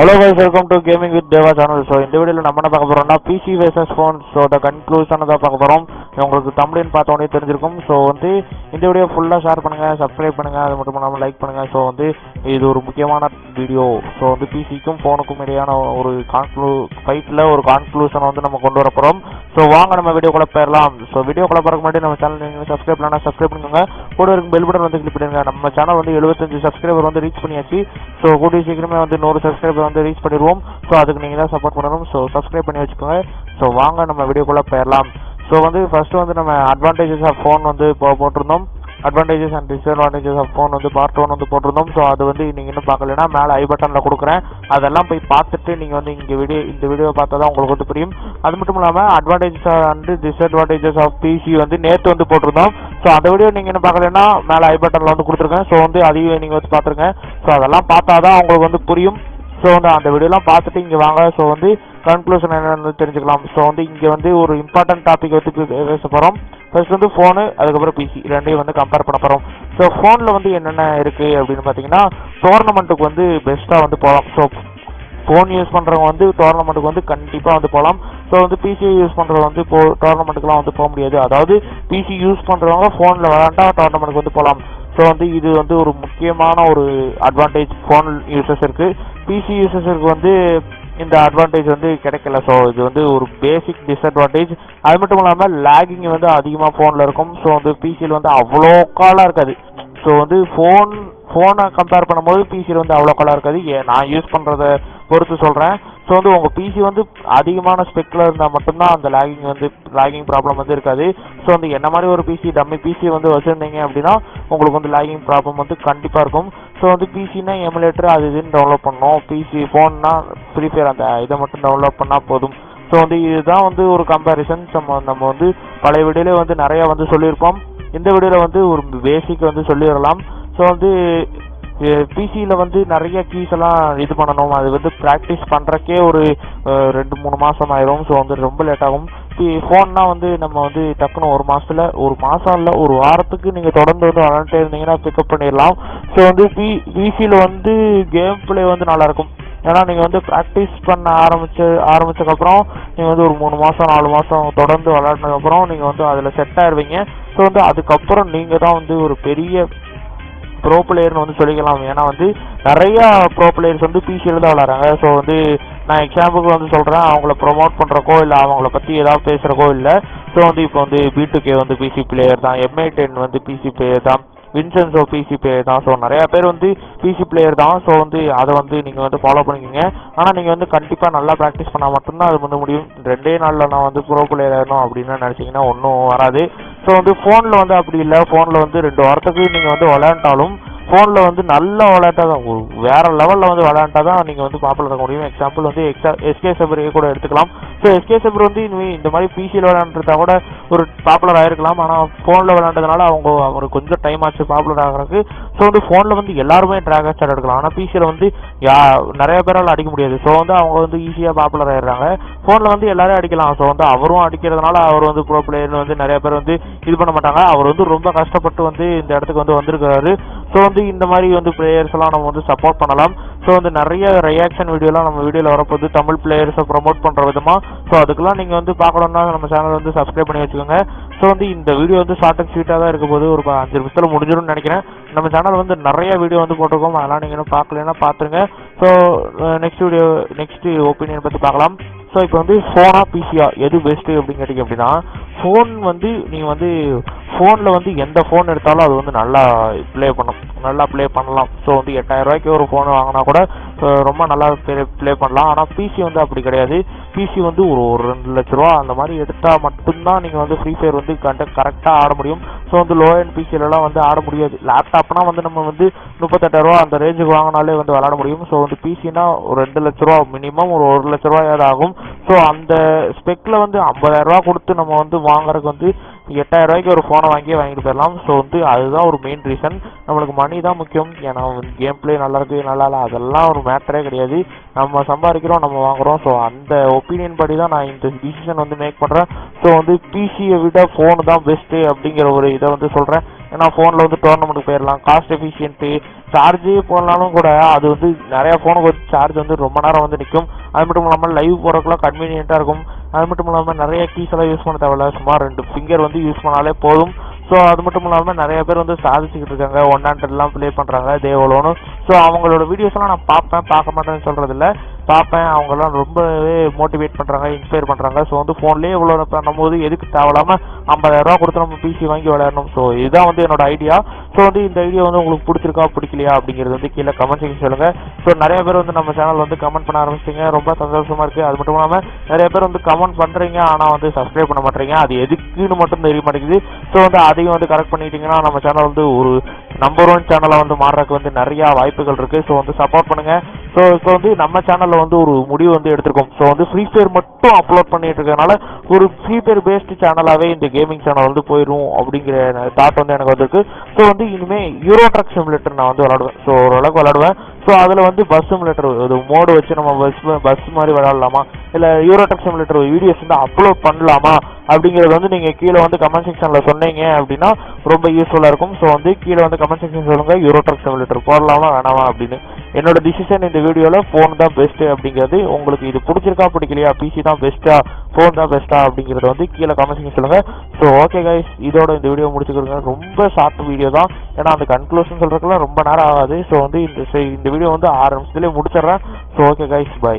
Hello guys, welcome to Gaming with Deva channel. So இந்த வீடியோல நம்ம என்ன பார்க்க போறோம்னா PC versus phone. So the conclusion தான் பார்க்க போறோம். உங்களுக்கு thumbnail பார்த்த உடனே தெரிஞ்சிருக்கும். So வந்து இந்த வீடியோ ஃபுல்லா ஷேர் பண்ணுங்க, Subscribe பண்ணுங்க, அது மட்டும் இல்லாம லைக் பண்ணுங்க. So வந்து இது ஒரு முக்கியமான வீடியோ. So வந்து PCக்கும் ஃபோனுக்கும் இடையான ஒரு ஃபைட்ல ஒரு கன்க்ளூஷன் வந்து நம்ம கொண்டு வர போறோம். So வாங்க நம்ம வீடியோக்குள்ள போயிரலாம். So வீடியோக்குள்ள போறதுக்கு முன்னாடி நம்ம சேனல் நீங்க Subscribe பண்ணா Subscribe பண்ணுங்க. கூட இருக்க பெல் பட்டன் வந்து கிளிக் பண்ணுங்க. நம்ம சேனல் வந்து 75 சப்ஸ்கிரைபர் வந்து ரீச் பண்ணியாச்சு. So கூடிய சீக்கிரமே வந்து 100 சப்ஸ்கிரைபர் வந்து ரீச் பண்ணிடுவோம். ஸோ அதுக்கு நீங்கள் தான் சப்போர்ட் பண்ணணும். ஸோ சப்ஸ்கிரைப் பண்ணி வச்சுக்கோங்க. ஸோ வாங்க நம்ம வீடியோக்குள்ளே போயிடலாம். ஸோ வந்து ஃபர்ஸ்ட் வந்து நம்ம அட்வான்டேஜஸ் ஆஃப் ஃபோன் வந்து இப்போ போட்டிருந்தோம். Advantages and disadvantages of phone வந்து பார்ட் 1 வந்து போட்டிருந்தோம். ஸோ அது வந்து நீங்கள் இன்னும் பார்க்கலன்னா மேலே ஐ பட்டனில் கொடுக்குறேன். அதெல்லாம் போய் பார்த்துட்டு நீங்கள் வந்து இந்த வீடியோ பார்த்தா தான் உங்களுக்கு வந்து புரியும். அது மட்டும் இல்லாமல் advantages and disadvantages of PC வந்து நேற்று வந்து போட்டிருந்தோம். ஸோ அந்த வீடியோ நீங்கள் என்ன பார்க்கலன்னா மேலே ஐ பட்டனில் வந்து கொடுத்துருக்கேன். ஸோ வந்து அதையும் நீங்கள் வந்து பார்த்துருங்க. ஸோ அதெல்லாம் பார்த்தா தான் உங்களுக்கு வந்து புரியும். ஸோ வந்து அந்த வீடியோலாம் பார்த்துட்டு இங்கே வாங்க. ஸோ வந்து கன்க்ளூஷன் என்னன்னு தெரிஞ்சுக்கலாம். ஸோ வந்து இங்கே வந்து ஒரு இம்பார்ட்டன்ட் டாபிக் வந்து பேச போகிறோம். ஃபர்ஸ்ட் வந்து ஃபோனு, அதுக்கப்புறம் பிசி ரெண்டையும் வந்து கம்பேர் பண்ண போகிறோம். ஸோ ஃபோனில் வந்து என்னென்ன இருக்குது அப்படின்னு பார்த்தீங்கன்னா, டோர்னமெண்ட்டுக்கு வந்து பெஸ்ட்டாக வந்து போகலாம். ஸோ ஃபோன் யூஸ் பண்ணுறவங்க வந்து டோர்னமெண்ட்டுக்கு வந்து கண்டிப்பாக வந்து போகலாம். ஸோ வந்து பிசி யூஸ் பண்ணுறவங்க வந்து டோர்னமெண்ட்டுக்குலாம் வந்து போக முடியாது. அதாவது பிசி யூஸ் பண்ணுறவங்க ஃபோனில் விளாண்டா டோர்னமெண்ட்டுக்கு வந்து போகலாம். ஸோ வந்து இது வந்து ஒரு முக்கியமான ஒரு அட்வான்டேஜ் ஃபோன் யூசர்ஸருக்கு. பிசி யூசர்ஸருக்கு வந்து இந்த அட்வான்டேஜ் வந்து கிடைக்கல. ஸோ இது வந்து ஒரு பேசிக் டிஸ்அட்வான்டேஜ். அது மட்டும் இல்லாமல் லேகிங் வந்து அதிகமாக ஃபோனில் இருக்கும். ஸோ வந்து பிசியில் வந்து அவ்வளோ காலாக இருக்காது. ஸோ வந்து ஃபோனை கம்பேர் பண்ணும்போது பிசியில் வந்து அவ்வளோ காலாக இருக்காது. நான் யூஸ் பண்ணுறத பொறுத்து சொல்கிறேன். ஸோ வந்து உங்கள் பிசி வந்து அதிகமான ஸ்பெக்கில் இருந்தால் மட்டும்தான் அந்த லேகிங் ப்ராப்ளம் வந்து இருக்காது. ஸோ வந்து என்ன மாதிரி ஒரு டம்மி பிசி வந்து வச்சுருந்தீங்க அப்படின்னா உங்களுக்கு வந்து லேகிங் ப்ராப்ளம் வந்து கண்டிப்பாக இருக்கும். ஸோ வந்து பிசினா எமுலேட்டர் அது இதுன்னு டவுன்லோட் பண்ணணும். பிசி ஃபோன்னா ஃப்ரீ ஃபயர் அந்த இதை மட்டும் டவுன்லோட் பண்ணால் போதும். ஸோ வந்து இதுதான் வந்து ஒரு கம்பேரிசன். நம்ம வந்து பழைய வீடியோவில் வந்து நிறையா வந்து சொல்லியிருப்போம். இந்த வீடியோவில் வந்து ஒரு பேசிக் வந்து சொல்லிடலாம். ஸோ வந்து பிசியில் வந்து நிறைய கீஸ் எல்லாம் இது பண்ணணும். அது வந்து ப்ராக்டிஸ் பண்ணுறக்கே ஒரு 2-3 மாதம் ஆயிரும். ஸோ வந்து ரொம்ப லேட் ஆகும். ஃபோன்னா வந்து நம்ம வந்து டக்குன்னு ஒரு மாதம் இல்லை ஒரு வாரத்துக்கு நீங்கள் தொடர்ந்து வந்து விளாண்டுட்டே இருந்தீங்கன்னா பிக்கப் பண்ணிடலாம். ஸோ வந்து பிசியில் வந்து கேம் பிளே வந்து நல்லாயிருக்கும். ஏன்னா நீங்கள் வந்து ப்ராக்டிஸ் பண்ண ஆரம்பிச்சதுக்கப்புறம் நீங்கள் வந்து ஒரு 3 மாதம் 4 மாதம் தொடர்ந்து விளையாடினதுக்கப்புறம் நீங்கள் வந்து அதில் செட் ஆயிடுவீங்க. ஸோ வந்து அதுக்கப்புறம் நீங்கள் தான் வந்து ஒரு பெரிய ப்ரோ பிளேயர்னு வந்து சொல்லிக்கலாம். ஏன்னா வந்து நிறையா ப்ரோ பிளேயர்ஸ் வந்து பிசியில் தான் விளாட்றாங்க. ஸோ வந்து நான் எக்ஸாம்பிளுக்கு வந்து சொல்கிறேன், அவங்கள ப்ரொமோட் பண்ணுறக்கோ இல்லை அவங்கள பற்றி ஏதாவது பேசுகிறக்கோ இல்லை. ஸோ வந்து இப்போ வந்து B2K வந்து பிசி பிளேயர் தான், MI10 வந்து பிசி பிளேயர் தான், வின்சென்சோ பிசி பிளேயர் தான். ஸோ நிறையா பேர் வந்து பிசி பிளேயர் தான். ஸோ வந்து அதை வந்து நீங்கள் வந்து ஃபாலோ பண்ணிக்கோங்க. ஆனால் நீங்கள் வந்து கண்டிப்பாக நல்லா ப்ராக்டிஸ் பண்ணால் மட்டும்தான் அது வந்து முடியும். 2 நாளில் நான் வந்து ப்ரோ பிளேயர் ஆகணும் அப்படின்னு நினச்சிங்கன்னா ஒன்றும் வராது. ஸோ வந்து ஃபோனில் வந்து அப்படி இல்லை. ஃபோனில் வந்து 2 வாரத்துக்கு நீங்கள் வந்து விளையாண்டாலும் ஃபோனில் வந்து நல்லா விளையாட்டா தான் வேறு லெவலில் வந்து விளையாண்டா தான் நீங்கள் வந்து பாப்புலர் ஆக முடியும். எக்ஸாம்பிள் வந்து எஸ்கே சபரியை கூட எடுத்துக்கலாம். ஸோ எஸ்கே சபர் வந்து இந்த மாதிரி பிசியில் விளையாண்டுருந்தா கூட ஒரு பாப்புலர் ஆகிருக்கலாம். ஆனால் ஃபோனில் விளையாண்டதுனால அவங்களுக்கு கொஞ்சம் டைம் ஆச்சு பாப்புலர் ஆகிறதுக்கு. ஸோ வந்து ஃபோனில் வந்து எல்லாருமே ட்ராகன் ஸ்டார் எடுக்கலாம். ஆனால் பிசியில் வந்து நிறைய பேரால் அடிக்க முடியாது. ஸோ வந்து அவங்க வந்து ஈஸியாக பாப்புலர் ஆகிடுறாங்க. ஃபோனில் வந்து எல்லாரும் அடிக்கலாம். ஸோ வந்து அவரும் அடிக்கிறதுனால அவர் வந்து ப்ரோ பிளேயர்னு வந்து நிறைய பேர் வந்து இது பண்ண மாட்டாங்க. அவர் வந்து ரொம்ப கஷ்டப்பட்டு வந்து இந்த இடத்துக்கு வந்து வந்திருக்காரு. ஸோ வந்து இந்த மாதிரி வந்து பிளேயர்ஸ் எல்லாம் நம்ம வந்து சப்போர்ட் பண்ணலாம். ஸோ வந்து நிறைய ரியாக்ஷன் வீடியோலாம் நம்ம வீடியோவில் வரப்போது தமிழ் பிளேயர்ஸை ப்ரமோட் பண்ணுற விதமாக. ஸோ அதுக்கெல்லாம் நீங்கள் வந்து பார்க்கணுன்னா நம்ம சேனல் வந்து சப்ஸ்கிரைப் பண்ணி வச்சுக்கோங்க. ஸோ வந்து இந்த வீடியோ வந்து ஷார்ட் அண்ட் ஸ்வீட்டாக தான் இருக்கும் போது ஒரு 5 நிமிஷத்தில் முடிஞ்சிடும்னு நினைக்கிறேன். நம்ம சேனல் வந்து நிறைய வீடியோ வந்து போட்டிருக்கோம். அதெல்லாம் நீங்கள் இன்னும் பார்க்கலன்னா பார்த்துருங்க. ஸோ நெக்ஸ்ட் ஒப்பீனியன் பற்றி பார்க்கலாம். ஸோ இப்போ வந்து ஃபோனா பிசியா எது பெஸ்ட்டு அப்படின்னு கேட்டிங்க அப்படின்னா, ஃபோன் வந்து நீங்கள் வந்து ஃபோனில் வந்து எந்த ஃபோன் எடுத்தாலும் அது வந்து நல்லா ப்ளே பண்ணலாம். ஸோ வந்து 8000 ரூபாய்க்கு ஒரு ஃபோன் வாங்கினா கூட ரொம்ப நல்லா ப்ளே பண்ணலாம். ஆனால் பிசி வந்து அப்படி கிடையாது. பிசி வந்து ஒரு 2 லட்ச ரூபா அந்த மாதிரி எடுத்தால் மட்டும்தான் நீங்கள் வந்து ஃப்ரீ ஃபயர் வந்து கரெக்டாக ஆட முடியும். ஸோ வந்து லோ அண்ட் பிசிலெலாம் வந்து ஆட முடியாது. லேப்டாப்னா வந்து நம்ம வந்து 38,000 ரூபா அந்த ரேஞ்சுக்கு வாங்கினாலே வந்து விளாட முடியும். ஸோ வந்து பிசினா ஒரு 2 லட்ச ரூபா மினிமம் ஒரு 1 லட்ச ரூபாயாவது ஆகும். ஸோ அந்த ஸ்பெக்கில் வந்து 50,000 ரூபா கொடுத்து நம்ம வந்து வாங்குறதுக்கு வந்து 8000 ரூபாய்க்கு ஒரு ஃபோனை வாங்கிட்டு போயிடலாம். ஸோ வந்து அதுதான் ஒரு மெயின் ரீசன். நம்மளுக்கு மணி தான் முக்கியம். ஏன்னா கேம் பிளே நல்லா இருக்குது நல்லா இல்லை அதெல்லாம் ஒரு மேட்டரே கிடையாது. நம்ம சம்பாதிக்கிறோம், நம்ம வாங்குகிறோம். ஸோ அந்த ஒப்பீனியன் படி தான் நான் இந்த டிசிஷன் வந்து மேக் பண்ணுறேன். ஸோ வந்து பிசியை விட ஃபோனு தான் பெஸ்ட்டு அப்படிங்கிற ஒரு இதை வந்து சொல்கிறேன். ஏன்னா ஃபோனில் வந்து டோர்னமெண்ட்டுக்கு போயிடலாம். காஸ்ட் எஃபிஷியன்ட்டு சார்ஜே போனாலும் கூட அது வந்து நிறையா ஃபோனுக்கு வந்து சார்ஜ் வந்து ரொம்ப நேரம் வந்து நிற்கும். அது மட்டும் இல்லாமல் லைவ் போகிறதுக்குலாம் கன்வீனியண்ட்டாக இருக்கும். அது மட்டும் இல்லாமல் நிறைய கீஸ் எல்லாம் யூஸ் பண்ண தேவையில்ல, சும்மா 2 ஃபிங்கர் வந்து யூஸ் பண்ணாலே போதும். ஸோ அது மட்டும் இல்லாமல் நிறைய பேர் வந்து சாதிச்சுக்கிட்டு இருக்காங்க, 100 ப்ளே பண்ணுறாங்க தேவலோன்னு. ஸோ அவங்களோட வீடியோஸ்லாம் நான் பார்க்க மாட்டேன்னு சொல்கிறதில்ல, பார்ப்பேன். அவங்கெல்லாம் ரொம்பவே மோட்டிவேட் பண்ணுறாங்க, இன்ஸ்பயர் பண்ணுறாங்க. ஸோ வந்து ஃபோன்லேயே இவ்வளோ பண்ணும்போது எதுக்கு தேவையில்லாமல் 50,000 கொடுத்து நம்ம பிசி வாங்கி விளையாடணும். ஸோ இதுதான் வந்து என்னோட ஐடியா. ஸோ வந்து இந்த ஐடியா வந்து உங்களுக்கு பிடிச்சிருக்கா பிடிக்கலையா அப்படிங்கிறது வந்து கீழே கமெண்ட் செக்ஷன் சொல்லுங்கள். ஸோ நிறைய பேர் வந்து நம்ம சேனல் வந்து கமெண்ட் பண்ண ஆரம்பிச்சிங்க, ரொம்ப சந்தோஷமாக இருக்குது. அது மட்டும் இல்லாமல் நிறைய பேர் வந்து கமெண்ட் பண்ணுறீங்க, ஆனால் வந்து சப்ஸ்கிரைப் பண்ண மாட்டேறீங்க. அது எதுக்குன்னு மட்டும் தெரிய மாட்டேங்குது. ஸோ வந்து அதையும் வந்து கரெக்ட் பண்ணிட்டீங்கன்னா நம்ம சேனல் வந்து ஒரு நம்பர் 1 சேனலை வந்து மாறுறதுக்கு வந்து நிறையா வாய்ப்புகள் இருக்குது. ஸோ வந்து சப்போர்ட் பண்ணுங்கள். ஸோ இப்போ வந்து நம்ம சேனலில் வந்து ஒரு முடிவு வந்து எடுத்திருக்கோம். ஸோ வந்து ஃப்ரீ ஃபயர் மட்டும் அப்லோட் பண்ணிட்டு இருக்கனால ஒரு ஃப்ரீ ஃபயர் பேஸ்டு சேனலாகவே இந்த கேமிங் சேனல் வந்து போயிடும் அப்படிங்கிற தாட் வந்து எனக்கு வந்திருக்கு. ஸோ வந்து இனிமேல் யூரோ ட்ரக் சிமுலேட்டர் நான் வந்து விளாடுவேன். ஸோ ஓரளவுக்கு விளாடுவேன். ஸோ அதில் வந்து பஸ் சிமுலேட்டர் இது மோடு வச்சு நம்ம பஸ் மாதிரி விளாடலாமா, இல்லை யூரோ ட்ரக் சிமுலேட்டர் வீடியோஸ் வந்து அப்லோட் பண்ணலாமா அப்படிங்கிறது வந்து நீங்கள் கீழே வந்து கமெண்ட் செக்ஷனில் சொன்னீங்க அப்படின்னா ரொம்ப யூஸ்ஃபுல்லாக இருக்கும். ஸோ வந்து கீழே வந்து கமெண்ட் செக்ஷன் சொல்லுங்கள், யூரோ ட்ரக் சிமுலேட்டர் போடலாமா வேணாமா அப்படின்னு. என்னோட டிசிஷன் இந்த வீடியோவில் ஃபோன் தான் பெஸ்ட்டு அப்படிங்கிறது. உங்களுக்கு இது பிடிச்சிருக்கா பிடிக்கலையா, பிசி தான் பெஸ்ட்டா ஃபோன் தான் பெஸ்ட்டா அப்படிங்கிறத வந்து கீழே கமெண்ட் செக்ஷன் சொல்லுங்கள். ஸோ ஓகே கைஸ், இதோட இந்த வீடியோ முடிச்சுக்கிறோங்க. ரொம்ப ஷார்ட் வீடியோ தான், ஏன்னா அந்த கன்க்ளூஷன் சொல்கிறதுக்குலாம் ரொம்ப நேரம் ஆகாது. ஸோ வந்து இந்த வீடியோ வந்து 6 நிமிஷத்துலேயே முடிச்சிடுறேன். So okay guys, by.